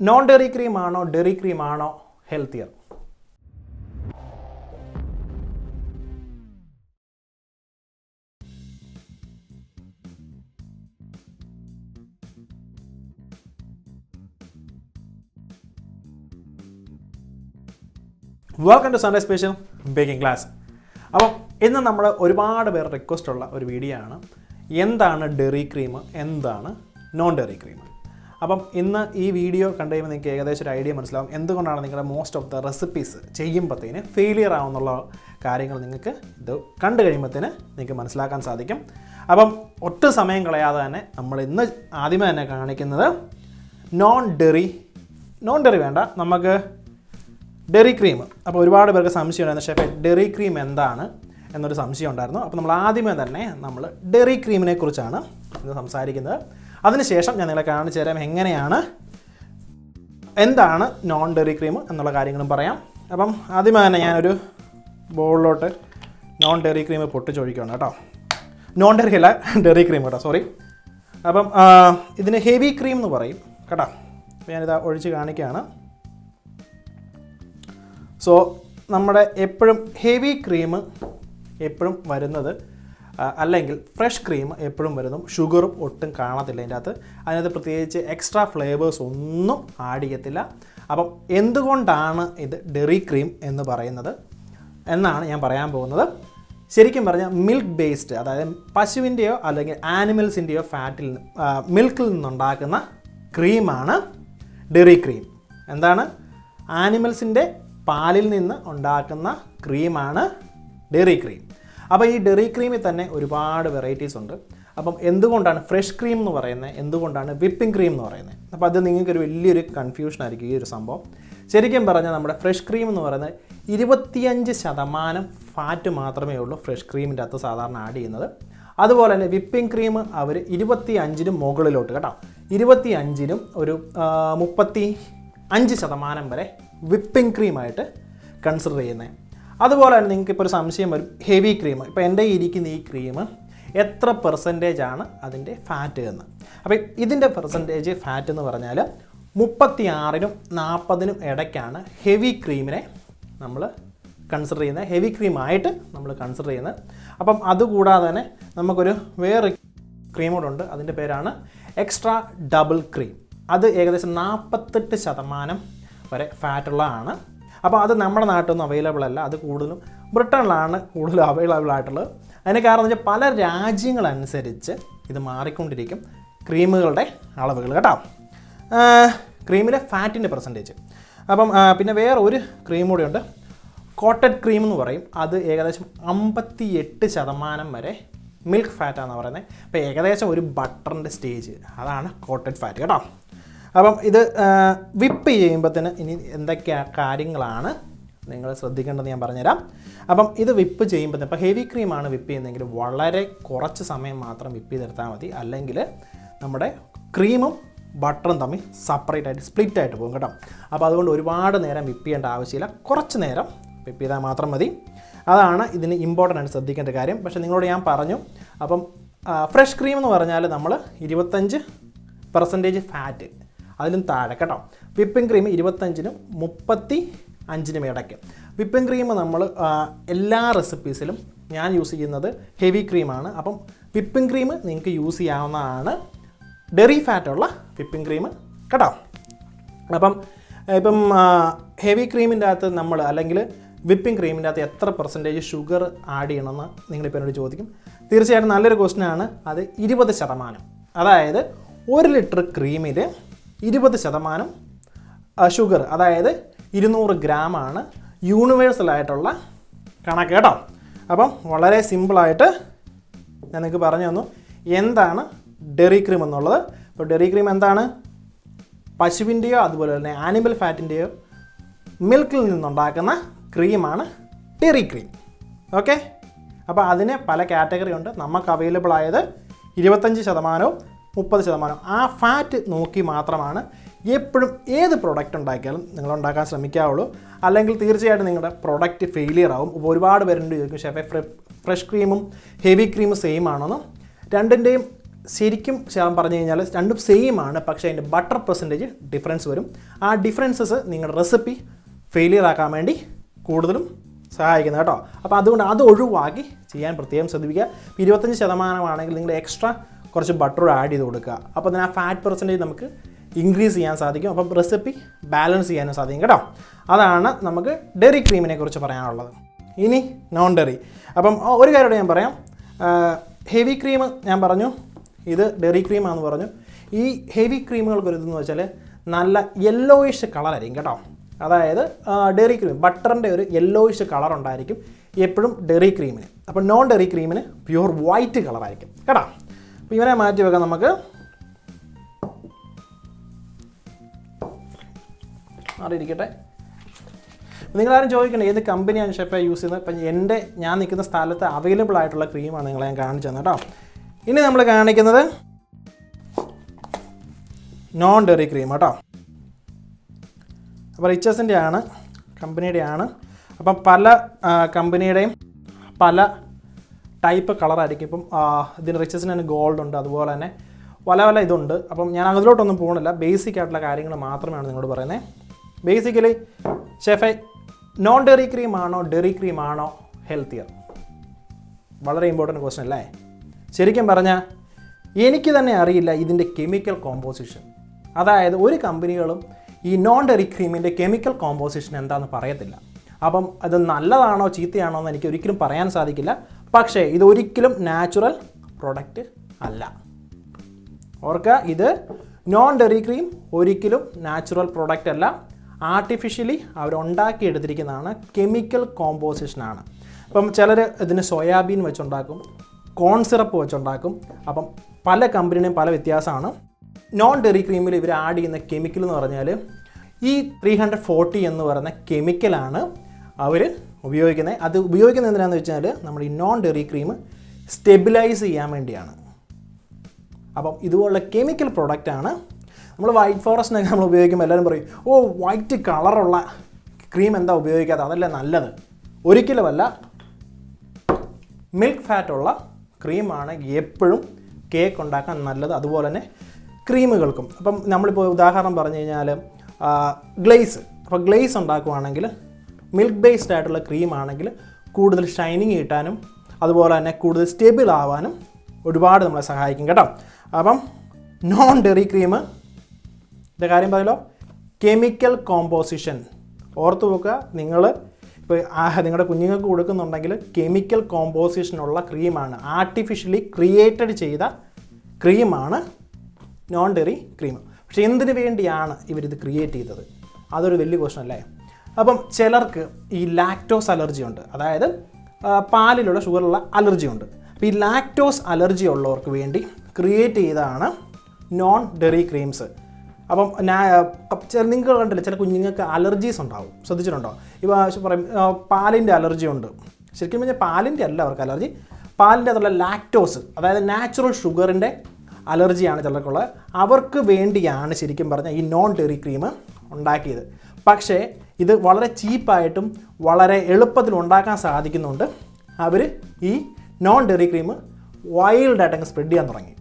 Non dairy cream ആണോ dairy cream ആണോ healthier? Welcome to Sunday special baking class. അപ്പം ഇന്ന് നമ്മൾ ഒരുപാട് പേർ റിക്വസ്റ്റ് ഉള്ള ഒരു വീഡിയോ ആണ്, എന്താണ് ഡെറി ക്രീം, എന്താണ് നോൺ ഡെറി ക്രീം. അപ്പം ഇന്ന് ഈ വീഡിയോ കണ്ടു കഴിയുമ്പോൾ നിങ്ങൾക്ക് ഏകദേശം ഒരു ഐഡിയ മനസ്സിലാവും എന്തുകൊണ്ടാണ് നിങ്ങളുടെ മോസ്റ്റ് ഓഫ് ദ റെസിപ്പീസ് ചെയ്യുമ്പോഴത്തേന് ഫെയിലിയർ ആവുന്നുള്ള കാര്യങ്ങൾ നിങ്ങൾക്ക് ഇത് കണ്ടു കഴിയുമ്പോഴത്തേന് നിങ്ങൾക്ക് മനസ്സിലാക്കാൻ സാധിക്കും. അപ്പം ഒട്ടും സമയം കളയാതെ തന്നെ നമ്മൾ ഇന്ന് ആദ്യമേ തന്നെ കാണിക്കുന്നത് നോൺ ഡെറി വേണ്ട, നമുക്ക് ഡെറി ക്രീം. അപ്പോൾ ഒരുപാട് പേർക്ക് സംശയം ഉണ്ടായിരുന്നു, ഷെഫേ ഡെറി ക്രീം എന്താണ് എന്നൊരു സംശയം ഉണ്ടായിരുന്നു. അപ്പോൾ നമ്മൾ ആദ്യമേ തന്നെ നമ്മൾ ഡെറി ക്രീമിനെ കുറിച്ചാണ് ഇന്ന് സംസാരിക്കുന്നത്. അതിനുശേഷം ഞാൻ നിങ്ങളെ കാണിച്ചു തരാം എന്താണ് നോൺ ഡെറി ക്രീം എന്നുള്ള കാര്യങ്ങളും പറയാം. അപ്പം ആദ്യമേ തന്നെ ഞാനൊരു ബൗളിലോട്ട് നോൺ ഡെറി ക്രീം പൊട്ടിച്ചൊഴിക്കുകയാണ് കേട്ടോ. നോൺ ഡെറി അല്ല, ഡെറി ക്രീം കേട്ടോ, സോറി. അപ്പം ഇതിന് ഹെവി ക്രീം എന്ന് പറയും കേട്ടോ. അപ്പോൾ ഞാനിത് ഒഴിച്ച് കാണിക്കുകയാണ്. സോ നമ്മുടെ എപ്പോഴും ഹെവി ക്രീം എപ്പോഴും വരുന്നത്, അല്ലെങ്കിൽ ഫ്രഷ് ക്രീം എപ്പോഴും വരുന്നു ഷുഗറും ഒട്ടും കാണത്തില്ല അതിനകത്ത് പ്രത്യേകിച്ച് എക്സ്ട്രാ ഫ്ലേവേഴ്സ് ഒന്നും ആഡ് ചെയ്യത്തില്ല. അപ്പം എന്തുകൊണ്ടാണ് ഇത് ഡെറി ക്രീം എന്ന് പറയുന്നത് എന്നാണ് ഞാൻ പറയാൻ പോകുന്നത്. ശരിക്കും പറഞ്ഞാൽ മിൽക്ക് ബേസ്ഡ്, അതായത് പശുവിൻ്റെയോ അല്ലെങ്കിൽ ആനിമൽസിൻ്റെയോ മിൽക്കിൽ നിന്നുണ്ടാക്കുന്ന ക്രീമാണ് ഡെറി ക്രീം. എന്താണ്? ആനിമൽസിൻ്റെ പാലിൽ നിന്ന് ഉണ്ടാക്കുന്ന ക്രീമാണ് ഡെറി ക്രീം. അപ്പോൾ ഈ ഡെറി ക്രീമിൽ തന്നെ ഒരുപാട് വെറൈറ്റീസ് ഉണ്ട്. അപ്പം എന്തുകൊണ്ടാണ് ഫ്രഷ് ക്രീം എന്ന് പറയുന്നത്, എന്തുകൊണ്ടാണ് വിപ്പിംഗ് ക്രീം എന്ന് പറയുന്നത്? അപ്പോൾ അത് നിങ്ങൾക്കൊരു വലിയൊരു കൺഫ്യൂഷൻ ആയിരിക്കും ഈ ഒരു സംഭവം. ശരിക്കും പറഞ്ഞാൽ നമ്മുടെ ഫ്രഷ് ക്രീം എന്ന് പറയുന്നത് 25% ഫാറ്റ് മാത്രമേ ഉള്ളൂ ഫ്രഷ് ക്രീമിൻ്റെ അകത്ത് സാധാരണ ആഡ് ചെയ്യുന്നത്. അതുപോലെ തന്നെ വിപ്പിംഗ് ക്രീം അവർ 25-നും മുകളിലോട്ട് കേട്ടോ, 25-നും ഒരു 35% വരെ വിപ്പിംഗ് ക്രീമായിട്ട് കൺസിഡർ ചെയ്യുന്നത്. അതുപോലെ തന്നെ നിങ്ങൾക്ക് ഇപ്പോൾ ഒരു സംശയം വരും, ഹെവി ക്രീം, ഇപ്പോൾ എൻ്റെ ഇരിക്കുന്ന ഈ ക്രീം എത്ര പെർസെൻറ്റേജാണ് അതിൻ്റെ ഫാറ്റ് എന്ന്. അപ്പോൾ ഇതിൻ്റെ പെർസെൻറ്റേജ് ഫാറ്റ് എന്ന് പറഞ്ഞാൽ 36-നും 40-നും ഇടയ്ക്കാണ് ഹെവി ക്രീമിനെ നമ്മൾ കൺസിഡർ ചെയ്യുന്നത്, ഹെവി ക്രീമായിട്ട് നമ്മൾ കൺസിഡർ ചെയ്യുന്നത്. അപ്പം അതുകൂടാതെ തന്നെ നമുക്കൊരു വേറെ ക്രീം കൂടെ ഉണ്ട്, അതിൻ്റെ പേരാണ് എക്സ്ട്രാ ഡബിൾ ക്രീം. അത് ഏകദേശം 48% വരെ ഫാറ്റുള്ളതാണ്. അപ്പോൾ അത് നമ്മുടെ നാട്ടിലൊന്നും അവൈലബിൾ അല്ല, അത് കൂടുതലും ബ്രിട്ടനിലാണ് കൂടുതലും അവൈലബിൾ ആയിട്ടുള്ളത്. അതിന് കാരണം എന്ന് വെച്ചാൽ പല രാജ്യങ്ങളനുസരിച്ച് ഇത് മാറിക്കൊണ്ടിരിക്കും ക്രീമുകളുടെ അളവുകൾ കേട്ടോ, ക്രീമിലെ ഫാറ്റിൻ്റെ പെർസെൻറ്റേജ്. അപ്പം പിന്നെ വേറെ ഒരു ക്രീം കൂടെ ഉണ്ട്, കോട്ടഡ് ക്രീം എന്ന് പറയും. അത് ഏകദേശം 58% വരെ മിൽക്ക് ഫാറ്റാണെന്ന് പറയുന്നത്. അപ്പോൾ ഏകദേശം ഒരു ബട്ടറിൻ്റെ സ്റ്റേജ്, അതാണ് കോട്ടഡ് ഫാറ്റ് കേട്ടോ. അപ്പം ഇത് വിപ്പ് ചെയ്യുമ്പോഴത്തേന് ഇനി എന്തൊക്കെ കാര്യങ്ങളാണ് നിങ്ങൾ ശ്രദ്ധിക്കേണ്ടതെന്ന് ഞാൻ പറഞ്ഞുതരാം. അപ്പം ഇത് വിപ്പ് ചെയ്യുമ്പോഴത്തേന്, ഇപ്പോൾ ഹെവി ക്രീമാണ് വിപ്പ് ചെയ്യുന്നതെങ്കിൽ വളരെ കുറച്ച് സമയം മാത്രം വിപ്പ് ചെയ്തെടുത്താൽ മതി, അല്ലെങ്കിൽ നമ്മുടെ ക്രീമും ബട്ടറും തമ്മിൽ സെപ്പറേറ്റ് ആയിട്ട് സ്പ്ലിറ്റ് ആയിട്ട് പോകും കേട്ടോ. അപ്പോൾ അതുകൊണ്ട് ഒരുപാട് നേരം വിപ്പ് ചെയ്യേണ്ട ആവശ്യമില്ല, കുറച്ച് നേരം വിപ്പ് ചെയ്താൽ മാത്രം മതി. അതാണ് ഇതിന് ഇമ്പോർട്ടൻ്റ് ആയിട്ട് ശ്രദ്ധിക്കേണ്ട കാര്യം. പക്ഷേ നിങ്ങളോട് ഞാൻ പറഞ്ഞു, അപ്പം ഫ്രഷ് ക്രീം എന്ന് പറഞ്ഞാൽ നമ്മൾ 25% ഫാറ്റ് അതിലും താഴെ കേട്ടോ. വിപ്പിംഗ് ക്രീം 25-നും 35-നും ഇടയ്ക്ക്. വിപ്പിംഗ് ക്രീം നമ്മൾ എല്ലാ റെസിപ്പീസിലും ഞാൻ യൂസ് ചെയ്യുന്നത് ഹെവി ക്രീമാണ്. അപ്പം വിപ്പിംഗ് ക്രീം നിങ്ങൾക്ക് യൂസ് ചെയ്യാവുന്നതാണ്, ഡെറി ഫാറ്റുള്ള വിപ്പിംഗ് ക്രീം കേട്ടോ. ഇപ്പം ഹെവി ക്രീമിൻ്റെ അകത്ത് നമ്മൾ, അല്ലെങ്കിൽ വിപ്പിംഗ് ക്രീമിൻ്റെ അകത്ത് എത്ര പെർസെൻറ്റേജ് ഷുഗർ ആഡ് ചെയ്യണമെന്ന് നിങ്ങളിപ്പോൾ എന്നോട് ചോദിക്കും. തീർച്ചയായിട്ടും നല്ലൊരു ക്വസ്റ്റ്യനാണ്. അത് 20%. അതായത് 1 ലിറ്റർ ക്രീമിൽ 20% ഷുഗർ, അതായത് 200 ഗ്രാമാണ് യൂണിവേഴ്സലായിട്ടുള്ള കണക്ക് കേട്ടോ. അപ്പം വളരെ സിമ്പിളായിട്ട് ഞാൻ നിങ്ങൾക്ക് പറഞ്ഞു തന്നു എന്താണ് ഡെറി ക്രീം എന്നുള്ളത്. ഇപ്പോൾ ഡെറി ക്രീം എന്താണ്? പശുവിൻ്റെയോ അതുപോലെ തന്നെ ആനിമൽ ഫാറ്റിൻ്റെയോ മിൽക്കിൽ നിന്നുണ്ടാക്കുന്ന ക്രീമാണ് ഡെറി ക്രീം. ഓക്കെ, അപ്പോൾ അതിന് പല കാറ്റഗറി ഉണ്ട്. നമുക്ക് അവൈലബിൾ ആയത് 25%-വും 30%. ആ ഫാറ്റ് നോക്കി മാത്രമാണ് എപ്പോഴും ഏത് പ്രൊഡക്റ്റ് ഉണ്ടാക്കിയാലും നിങ്ങൾ ഉണ്ടാക്കാൻ ശ്രമിക്കാവുള്ളൂ. അല്ലെങ്കിൽ തീർച്ചയായിട്ടും നിങ്ങളുടെ പ്രൊഡക്റ്റ് ഫെയിലിയർ ആവും. ഒരുപാട് പേരുണ്ട് ചോദിക്കും, ഷെഫേ ഫ്രഷ് ക്രീമും ഹെവി ക്രീമും സെയിം ആണെന്നും. രണ്ടിൻ്റെയും ശരിക്കും പറഞ്ഞു കഴിഞ്ഞാൽ രണ്ടും സെയിം ആണ്, പക്ഷേ അതിൻ്റെ ബട്ടർ പെർസെൻറ്റേജ് ഡിഫറൻസ് വരും. ആ ഡിഫറൻസസ് നിങ്ങളുടെ റെസിപ്പി ഫെയിലിയർ ആക്കാൻ വേണ്ടി കൂടുതലും സഹായിക്കുന്നത് കേട്ടോ. അപ്പോൾ അതുകൊണ്ട് അത് ഒഴിവാക്കി ചെയ്യാൻ പ്രത്യേകം ശ്രദ്ധിക്കുക. 25% നിങ്ങൾ എക്സ്ട്രാ കുറച്ച് ബട്ടർ ആഡ് ചെയ്ത് കൊടുക്കുക. അപ്പോൾ അതിന് ആ ഫാറ്റ് പെർസെൻറ്റേജ് നമുക്ക് ഇൻക്രീസ് ചെയ്യാൻ സാധിക്കും. അപ്പം റെസിപ്പി ബാലൻസ് ചെയ്യാനും സാധിക്കും കേട്ടോ. അതാണ് നമുക്ക് ഡെയറി ക്രീമിനെ കുറിച്ച് പറയാനുള്ളത്. ഇനി നോൺ ഡെയറി. അപ്പം ഒരു കാര്യം ഞാൻ പറയാം, ഹെവി ക്രീം ഞാൻ പറഞ്ഞു, ഇത് ഡെയറി ക്രീമാണെന്ന് പറഞ്ഞു. ഈ ഹെവി ക്രീമുകൾക്ക് ഒരു ഇതെന്ന് വെച്ചാൽ നല്ല യെല്ലോയിഷ് കളറായിരിക്കും കേട്ടോ. അതായത് ഡെയറി ക്രീം ബട്ടറിൻ്റെ ഒരു യെല്ലോയിഷ് കളർ ഉണ്ടായിരിക്കും എപ്പോഴും ഡെയറി ക്രീമിന്. അപ്പോൾ നോൺ ഡെയറി ക്രീമിന് പ്യൂർ വൈറ്റ് കളറായിരിക്കും കേട്ടോ. അപ്പോൾ ഇവനെ മാറ്റി വെക്കാം നമുക്ക്. മാറിയിരിക്കട്ടെ. നിങ്ങളാരും ചോദിക്കണ്ടേ ഏത് കമ്പനിയാണ് ഷെഫെ യൂസ് ചെയ്യുന്നത്. ഇപ്പം ഞാൻ നിൽക്കുന്ന സ്ഥലത്ത് അവൈലബിൾ ആയിട്ടുള്ള ക്രീമാണ് നിങ്ങളെ ഞാൻ കാണിച്ചു തന്നെ കേട്ടോ. ഇനി നമ്മൾ കാണിക്കുന്നത് നോൺ ഡെയറി ക്രീം കേട്ടോ. അപ്പോൾ റിച്ചസിൻ്റെ ആണ്, കമ്പനിയുടെ ആണ്. അപ്പം പല കമ്പനിയുടെയും പല ടൈപ്പ് കളറായിരിക്കും. ഇപ്പം ഇതിന് റിച്ചസിന് തന്നെ ഗോൾഡ് ഉണ്ട്, അതുപോലെ തന്നെ പല ഇതുണ്ട്. അപ്പം ഞാൻ അതിലോട്ടൊന്നും പോകുന്നില്ല, ബേസിക് ആയിട്ടുള്ള കാര്യങ്ങൾ മാത്രമാണ് നിങ്ങളോട് പറയുന്നത്. ബേസിക്കലി ഷെഫെ നോൺ ഡെയറി ക്രീം ആണോ ഡെയറി ക്രീം ആണോ ഹെൽത്തിയർ? വളരെ ഇമ്പോർട്ടൻറ്റ് ക്വസ്റ്റ്യൻ അല്ലേ. ശരിക്കും പറഞ്ഞാൽ എനിക്ക് തന്നെ അറിയില്ല ഇതിൻ്റെ കെമിക്കൽ കോമ്പോസിഷൻ. അതായത് ഒരു കമ്പനികളും ഈ നോൺ ഡെയറി ക്രീമിൻ്റെ കെമിക്കൽ കോമ്പോസിഷൻ എന്താണെന്ന് പറയത്തില്ല. അപ്പം അത് നല്ലതാണോ ചീത്തയാണോ എന്ന് എനിക്ക് ഒരിക്കലും പറയാൻ സാധിക്കില്ല. പക്ഷേ ഇതൊരിക്കലും നാച്ചുറൽ പ്രൊഡക്റ്റ് അല്ല. ഓർക്കുക, ഇത് നോൺ ഡെയറി ക്രീം ഒരിക്കലും നാച്ചുറൽ പ്രൊഡക്റ്റ് അല്ല. ആർട്ടിഫിഷ്യലി അവരുണ്ടാക്കിയെടുത്തിരിക്കുന്നതാണ്, കെമിക്കൽ കോമ്പോസിഷനാണ്. അപ്പം ചിലർ ഇതിന് സോയാബീൻ വെച്ചുണ്ടാക്കും, കോൺ സിറപ്പ് വെച്ചുണ്ടാക്കും. അപ്പം പല കമ്പനിയുടെയും പല വ്യത്യാസമാണ്. നോൺ ഡെയറി ക്രീമിൽ ഇവർ ആഡ് ചെയ്യുന്ന കെമിക്കൽ എന്ന് പറഞ്ഞാൽ ഈ 340 എന്ന് പറയുന്ന കെമിക്കലാണ് അവർ ഉപയോഗിക്കുന്നത്. അത് ഉപയോഗിക്കുന്നത് എന്തിനാണെന്ന് വെച്ചാൽ നമ്മുടെ ഈ നോൺ ഡെയറി ക്രീം സ്റ്റെബിലൈസ് ചെയ്യാൻ വേണ്ടിയാണ്. അപ്പം ഇതുപോലുള്ള കെമിക്കൽ പ്രൊഡക്റ്റാണ്. നമ്മൾ വൈറ്റ് ഫോറസ്റ്റിനൊക്കെ നമ്മൾ ഉപയോഗിക്കുമ്പോൾ എല്ലാവരും പറയും, ഓ വൈറ്റ് കളറുള്ള ക്രീം എന്താ ഉപയോഗിക്കാതെ, അതല്ലേ നല്ലത്. ഒരിക്കലുമല്ല. മിൽക്ക് ഫാറ്റുള്ള ക്രീമാണ് എപ്പോഴും കേക്ക് ഉണ്ടാക്കാൻ നല്ലത്, അതുപോലെ തന്നെ ക്രീമുകൾക്കും. അപ്പം നമ്മളിപ്പോൾ ഉദാഹരണം പറഞ്ഞു കഴിഞ്ഞാൽ ഗ്ലേസ്. അപ്പോൾ ഗ്ലേസ് ഉണ്ടാക്കുവാണെങ്കിൽ മിൽക്ക് ബേസ്ഡ് ആയിട്ടുള്ള ക്രീമാണെങ്കിൽ കൂടുതൽ ഷൈനിങ് കിട്ടാനും അതുപോലെ തന്നെ കൂടുതൽ സ്റ്റേബിൾ ആവാനും ഒരുപാട് നമ്മളെ സഹായിക്കും കേട്ടോ. അപ്പം നോൺ ഡെയറി ക്രീം ഇതിൻ്റെ കാര്യം പറയല്ലോ, കെമിക്കൽ കോമ്പോസിഷൻ ഓർത്ത് വെക്കുക. നിങ്ങൾ ഇപ്പോൾ നിങ്ങളുടെ കുഞ്ഞുങ്ങൾക്ക് കൊടുക്കുന്നുണ്ടെങ്കിൽ കെമിക്കൽ കോമ്പോസിഷനുള്ള ക്രീമാണ്, ആർട്ടിഫിഷ്യലി ക്രിയേറ്റഡ് ചെയ്ത ക്രീമാണ് നോൺ ഡെയറി ക്രീം. പക്ഷേ എന്തിനു വേണ്ടിയാണ് ഇവരിത് ക്രിയേറ്റ് ചെയ്തത്? അതൊരു വലിയ ക്വസ്റ്റൻ അല്ലേ. അപ്പം ചിലർക്ക് ഈ ലാക്ടോസ് അലർജി ഉണ്ട്, അതായത് പാലിലുള്ള ഷുഗറുള്ള അലർജി ഉണ്ട്. അപ്പോൾ ഈ ലാക്ടോസ് അലർജി ഉള്ളവർക്ക് വേണ്ടി ക്രിയേറ്റ് ചെയ്തതാണ് നോൺ ഡെയറി ക്രീംസ്. അപ്പം നിങ്ങൾ കണ്ടില്ല, ചില കുഞ്ഞുങ്ങൾക്ക് അലർജീസ് ഉണ്ടാവും, ശ്രദ്ധിച്ചിട്ടുണ്ടോ? ഇപ്പോൾ പറയും പാലിൻ്റെ അലർജി ഉണ്ട്. ശരിക്കും പറഞ്ഞാൽ പാലിൻ്റെ അല്ല അവർക്ക് അലർജി, പാലിൻ്റെ അതുള്ള ലാക്ടോസ്, അതായത് നാച്ചുറൽ ഷുഗറിൻ്റെ അലർജിയാണ് ചിലർക്കുള്ളത്. അവർക്ക് വേണ്ടിയാണ് ശരിക്കും പറഞ്ഞാൽ ഈ നോൺ ഡെയറി ക്രീം ഉണ്ടാക്കിയത്. പക്ഷേ ഇത് വളരെ ചീപ്പായിട്ടും വളരെ എളുപ്പത്തിൽ ഉണ്ടാക്കാൻ സാധിക്കുന്നുണ്ട്. അവർ ഈ നോൺ ഡെയറി ക്രീം വൈൽഡായിട്ടങ്ങ് സ്പ്രെഡ് ചെയ്യാൻ തുടങ്ങി.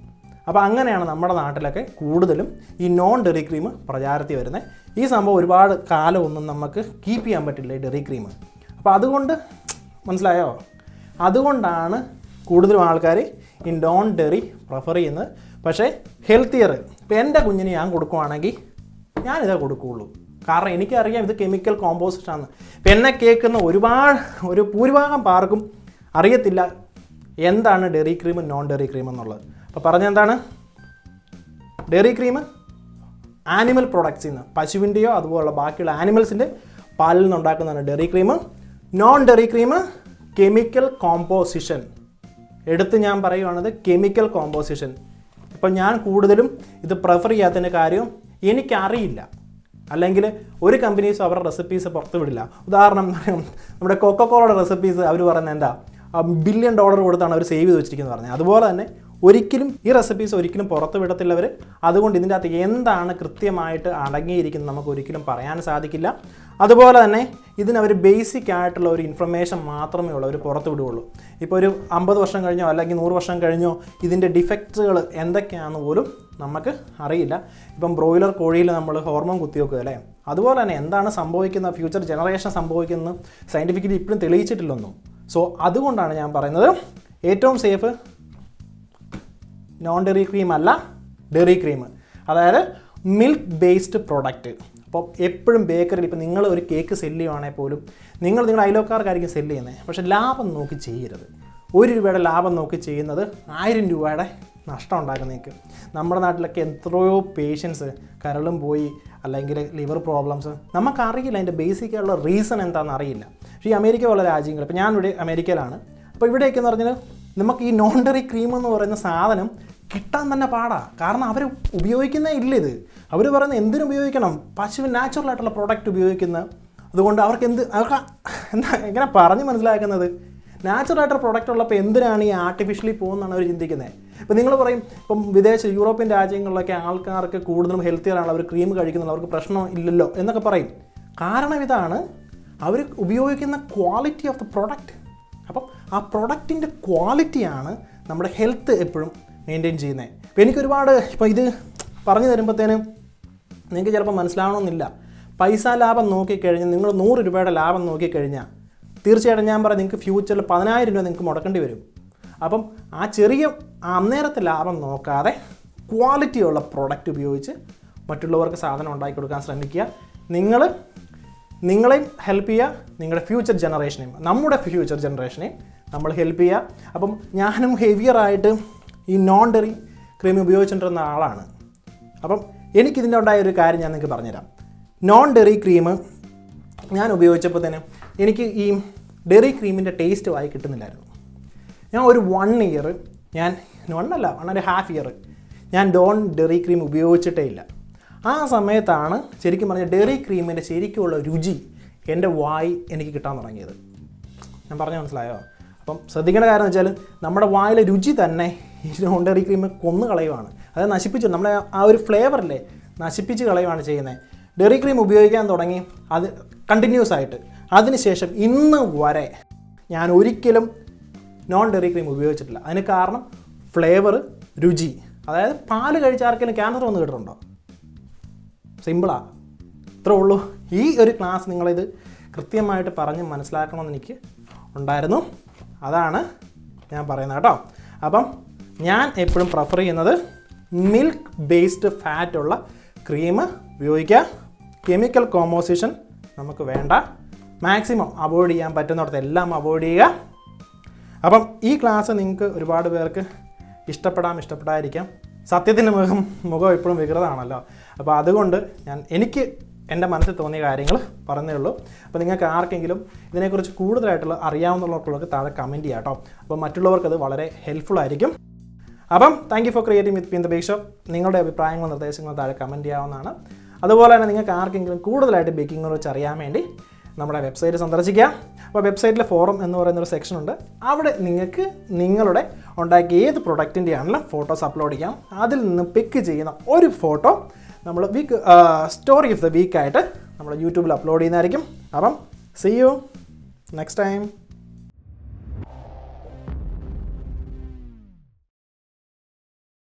അപ്പോൾ അങ്ങനെയാണ് നമ്മുടെ നാട്ടിലൊക്കെ കൂടുതലും ഈ നോൺ ഡെയറി ക്രീം പ്രചാരത്തിൽ വരുന്നത്. ഈ സംഭവം ഒരുപാട് കാലമൊന്നും നമുക്ക് കീപ്പ് ചെയ്യാൻ പറ്റില്ല ഈ ഡെയറി ക്രീം. അപ്പോൾ അതുകൊണ്ട് മനസ്സിലായോ, അതുകൊണ്ടാണ് കൂടുതലും ആൾക്കാർ ഈ നോൺ ഡെയറി പ്രിഫർ ചെയ്യുന്നത്. പക്ഷേ ഹെൽത്തിയർ ഇപ്പോൾ എൻ്റെ കുഞ്ഞിന് ഞാൻ കൊടുക്കുവാണെങ്കിൽ ഞാനിതേ കൊടുക്കുകയുള്ളൂ. കാരണം എനിക്കറിയാം ഇത് കെമിക്കൽ കോമ്പോസിഷനാണ്. ഇപ്പം എന്നെ കേൾക്കുന്ന ഒരു ഭൂരിഭാഗം പാർക്കും അറിയത്തില്ല എന്താണ് dairy cream non dairy cream എന്നുള്ളത്. അപ്പോൾ പറഞ്ഞെന്താണ്, ഡെയറി ക്രീം ആനിമൽ പ്രൊഡക്ട്സിൽ നിന്ന്, പശുവിൻ്റെയോ അതുപോലുള്ള ബാക്കിയുള്ള ആനിമൽസിൻ്റെ പാലിൽ നിന്ന് ഉണ്ടാക്കുന്നതാണ് dairy cream. Non dairy cream chemical composition. എടുത്ത് ഞാൻ പറയുവാണത് കെമിക്കൽ കോമ്പോസിഷൻ. ഇപ്പം ഞാൻ കൂടുതലും ഇത് പ്രിഫർ ചെയ്യാത്തതിൻ്റെ കാര്യം എനിക്കറിയില്ല, അല്ലെങ്കിൽ ഒരു കമ്പനീസും അവരുടെ റെസിപ്പീസ് പുറത്ത് വിടില്ല. ഉദാഹരണം നമ്മുടെ കൊക്കക്കോളയുടെ റെസിപ്പീസ് അവർ പറയുന്നത് എന്താ $1 ബില്യൺ കൊടുത്താണ് അവർ സേവ് ചെയ്ത് വെച്ചിരിക്കുന്നത് പറഞ്ഞത്. അതുപോലെ തന്നെ ഒരിക്കലും ഈ റെസിപ്പീസ് ഒരിക്കലും പുറത്ത് വിടത്തില്ലവർ. അതുകൊണ്ട് ഇതിൻ്റെ അകത്ത് എന്താണ് കൃത്യമായിട്ട് അടങ്ങിയിരിക്കുന്നത് നമുക്ക് ഒരിക്കലും പറയാൻ സാധിക്കില്ല. അതുപോലെ തന്നെ ഇതിനവർ ബേസിക് ആയിട്ടുള്ള ഒരു ഇൻഫർമേഷൻ മാത്രമേ ഉള്ളൂ അവർ പുറത്ത് വിടുകയുള്ളൂ. ഇപ്പോൾ ഒരു 50 വർഷം കഴിഞ്ഞോ അല്ലെങ്കിൽ 100 വർഷം കഴിഞ്ഞോ ഇതിൻ്റെ ഡിഫക്ട്സുകൾ എന്തൊക്കെയാണെന്ന് പോലും നമുക്ക് അറിയില്ല. ഇപ്പം ബ്രോയിലർ കോഴിയിൽ നമ്മൾ ഹോർമോൺ കുത്തിവെക്കുക അല്ലേ, അതുപോലെ തന്നെ എന്താണ് സംഭവിക്കുന്ന ഫ്യൂച്ചർ ജനറേഷൻ സംഭവിക്കുന്നത് സയൻറ്റിഫിക്കലി ഇപ്പോഴും തെളിയിച്ചിട്ടില്ലൊന്നും. സോ അതുകൊണ്ടാണ് ഞാൻ പറയുന്നത് ഏറ്റവും സേഫ് നോൺ ഡെറി ക്രീം അല്ല, ഡെറി ക്രീം, അതായത് മിൽക്ക് ബേസ്ഡ് പ്രോഡക്റ്റ്. അപ്പോൾ എപ്പോഴും ബേക്കറിയിൽ ഇപ്പോൾ നിങ്ങൾ ഒരു കേക്ക് സെല്ല് ചെയ്യുവാണെങ്കിൽ പോലും നിങ്ങളുടെ അയലോക്കാർക്കായിരിക്കും സെല്ല് ചെയ്യുന്നത്, പക്ഷേ ലാഭം നോക്കി ചെയ്യരുത്. 1 രൂപയുടെ ലാഭം നോക്കി ചെയ്യുന്നത് 1000 രൂപയുടെ നഷ്ടം ഉണ്ടാക്കുന്നേക്ക്. നമ്മുടെ നാട്ടിലൊക്കെ എത്രയോ പേഷ്യൻസ് കരളും പോയി, അല്ലെങ്കിൽ ലിവർ പ്രോബ്ലംസ്, നമുക്കറിയില്ല അതിൻ്റെ ബേസിക്കായുള്ള റീസൺ എന്താണെന്ന് അറിയില്ല. പക്ഷേ ഈ അമേരിക്ക പോലെ രാജ്യങ്ങൾ, ഇപ്പോൾ ഞാനിവിടെ അമേരിക്കയിലാണ്, അപ്പോൾ ഇവിടെയൊക്കെ എന്ന് പറഞ്ഞാൽ നമുക്ക് ഈ നോൺ ഡെറി ക്രീം എന്ന് പറയുന്ന സാധനം കിട്ടാൻ തന്നെ പാടാണ്. കാരണം അവർ ഉപയോഗിക്കുന്നേ ഇല്ല ഇത്. അവർ പറയുന്നത് എന്തിനു ഉപയോഗിക്കണം, പശുവിൻ നാച്ചുറലായിട്ടുള്ള പ്രോഡക്റ്റ് ഉപയോഗിക്കുന്ന, അതുകൊണ്ട് അവർക്ക് എന്താ എങ്ങനെ പറഞ്ഞ് മനസ്സിലാക്കുന്നത്, നാച്ചുറലായിട്ടുള്ള പ്രോഡക്റ്റ് ഉള്ളപ്പോൾ എന്തിനാണ് ഈ ആർട്ടിഫിഷ്യലി പോകുന്നതാണ് അവർ ചിന്തിക്കുന്നത്. ഇപ്പോൾ നിങ്ങൾ പറയും ഇപ്പം യൂറോപ്യൻ രാജ്യങ്ങളിലൊക്കെ ആൾക്കാർക്ക് കൂടുതലും ഹെൽത്തിയറാണ്, അവർ ക്രീം കഴിക്കുന്നുള്ളൂ, അവർക്ക് പ്രശ്നം ഇല്ലല്ലോ എന്നൊക്കെ പറയും. കാരണം ഇതാണ്, അവർ ഉപയോഗിക്കുന്ന ക്വാളിറ്റി ഓഫ് ദ പ്രോഡക്റ്റ്. അപ്പം ആ പ്രൊഡക്റ്റിൻ്റെ ക്വാളിറ്റിയാണ് നമ്മുടെ ഹെൽത്ത് എപ്പോഴും മെയിൻറ്റെയിൻ ചെയ്യുന്നത്. ഇപ്പോൾ എനിക്കൊരുപാട് ഇപ്പോൾ ഇത് പറഞ്ഞു തരുമ്പോഴത്തേനും നിങ്ങൾക്ക് ചിലപ്പോൾ മനസ്സിലാവണമെന്നില്ല. പൈസ ലാഭം നോക്കിക്കഴിഞ്ഞാൽ നിങ്ങൾ 100 രൂപയുടെ ലാഭം നോക്കിക്കഴിഞ്ഞാൽ തീർച്ചയായിട്ടും ഞാൻ പറയാം നിങ്ങൾക്ക് ഫ്യൂച്ചറിൽ 10,000 രൂപ നിങ്ങൾക്ക് മുടക്കേണ്ടി വരും. അപ്പം ആ ചെറിയ അന്നേരത്തെ ലാഭം നോക്കാതെ ക്വാളിറ്റിയുള്ള പ്രോഡക്റ്റ് ഉപയോഗിച്ച് മറ്റുള്ളവർക്ക് സാധനം ഉണ്ടാക്കി കൊടുക്കാൻ ശ്രമിക്കുക. നിങ്ങളെയും ഹെൽപ്പ് ചെയ്യുക, നിങ്ങളുടെ ഫ്യൂച്ചർ ജനറേഷനെയും നമ്മുടെ ഫ്യൂച്ചർ ജനറേഷനെയും നമ്മൾ ഹെൽപ്പ് ചെയ്യുക. അപ്പം ഞാനും ഹെവിയറായിട്ട് ഈ നോൺ ഡെറി ക്രീം ഉപയോഗിച്ചുകൊണ്ടിരുന്ന ആളാണ്. അപ്പം എനിക്കിതിൻ്റെ ഉണ്ടായൊരു കാര്യം ഞാൻ നിങ്ങൾക്ക് പറഞ്ഞുതരാം. നോൺ ഡെറി ക്രീം ഞാൻ ഉപയോഗിച്ചപ്പോൾ തന്നെ എനിക്ക് ഈ ഡെറി ക്രീമിൻ്റെ ടേസ്റ്റ് വായി കിട്ടുന്നില്ലായിരുന്നു. ഞാൻ ഒരു 1 ഇയർ, ഞാൻ 1.5 ഇയർ ഞാൻ ഡെറി ക്രീം ഉപയോഗിച്ചിട്ടേ ഇല്ല. ആ സമയത്താണ് ശരിക്കും പറഞ്ഞാൽ ഡെറി ക്രീമിൻ്റെ ശരിക്കുമുള്ള രുചി എൻ്റെ വായി എനിക്ക് കിട്ടാൻ തുടങ്ങിയത്. ഞാൻ പറഞ്ഞാൽ മനസ്സിലായോ? അപ്പം ശ്രദ്ധിക്കേണ്ട കാര്യം എന്ന് വെച്ചാൽ നമ്മുടെ വായിലെ രുചി തന്നെ ഈ നോൺ ഡെറി ക്രീം കൊന്നു കളയുവാണ്. അത് നശിപ്പിച്ചു, നമ്മളെ ആ ഒരു ഫ്ലേവറില്ലേ നശിപ്പിച്ച് കളയുവാണ് ചെയ്യുന്നത്. ഡെറി ക്രീം ഉപയോഗിക്കാൻ തുടങ്ങി അത് കണ്ടിന്യൂസ് ആയിട്ട്. അതിനുശേഷം ഇന്ന് വരെ ഞാൻ ഒരിക്കലും നോൺ ഡെറി ക്രീം ഉപയോഗിച്ചിട്ടില്ല. അതിന് കാരണം ഫ്ലേവർ, രുചി. അതായത് പാല് കഴിച്ചാർക്കെങ്കിലും ക്യാൻസർ വന്ന് കേട്ടിട്ടുണ്ടോ? സിമ്പിളാണ്, ഇത്രേ ഉള്ളൂ. ഈ ഒരു ക്ലാസ് നിങ്ങളിത് കൃത്യമായിട്ട് പറഞ്ഞ് മനസ്സിലാക്കണമെന്ന് എനിക്ക് ഉണ്ടായിരുന്നു. അതാണ് ഞാൻ പറയുന്നത് കേട്ടോ. അപ്പം ഞാൻ എപ്പോഴും പ്രിഫർ ചെയ്യുന്നത് മിൽക്ക് ബേസ്ഡ് ഫാറ്റുള്ള ക്രീം ഉപയോഗിക്കുക. കെമിക്കൽ കോമ്പോസിഷൻ നമുക്ക് വേണ്ട. മാക്സിമം അവോയ്ഡ് ചെയ്യാൻ പറ്റുന്നിടത്ത് എല്ലാം അവോയ്ഡ് ചെയ്യുക. അപ്പം ഈ ക്ലാസ് നിങ്ങൾക്ക് ഒരുപാട് പേർക്ക് ഇഷ്ടപ്പെടാതിരിക്കാം. സത്യത്തിൻ്റെ മുഖം എപ്പോഴും വികൃതമാണല്ലോ. അപ്പോൾ അതുകൊണ്ട് എനിക്ക് എൻ്റെ മനസ്സിൽ തോന്നിയ കാര്യങ്ങൾ പറഞ്ഞേ ഉള്ളൂ. അപ്പോൾ നിങ്ങൾക്ക് ആർക്കെങ്കിലും ഇതിനെക്കുറിച്ച് കൂടുതലായിട്ടുള്ള അറിയാവുന്നവർക്കുള്ളവർക്ക് താഴെ കമൻറ്റ് ചെയ്യാം കേട്ടോ. അപ്പോൾ മറ്റുള്ളവർക്കത് വളരെ ഹെൽപ്ഫുൾ ആയിരിക്കും. അപ്പം thank you for creating with the bake shop. നിങ്ങളുടെ അഭിപ്രായങ്ങളും നിർദ്ദേശങ്ങളും താഴെ കമൻറ്റ് ചെയ്യാവുന്നതാണ്. അതുപോലെ തന്നെ നിങ്ങൾക്ക് ആർക്കെങ്കിലും കൂടുതലായിട്ട് ബേക്കിങ്ങിനെ കുറിച്ച് അറിയാൻ വേണ്ടി നമ്മുടെ വെബ്സൈറ്റ് സന്ദർശിക്കുക. അപ്പോൾ വെബ്സൈറ്റിലെ ഫോറം എന്ന് പറയുന്നൊരു സെക്ഷൻ ഉണ്ട്. അവിടെ നിങ്ങൾക്ക് നിങ്ങളുടെ ഉണ്ടാക്കിയ ഏത് പ്രൊഡക്റ്റിൻ്റെ ആണെങ്കിലും ഫോട്ടോസ് അപ്ലോഡ് ചെയ്യാം. അതിൽ നിന്ന് പിക്ക് ചെയ്യുന്ന ഒരു ഫോട്ടോ നമ്മൾ സ്റ്റോറി ഓഫ് ദ വീക്കായിട്ട് നമ്മൾ യൂട്യൂബിൽ അപ്ലോഡ് ചെയ്യുന്നതായിരിക്കും. അപ്പം സീ യു നെക്സ്റ്റ് ടൈം.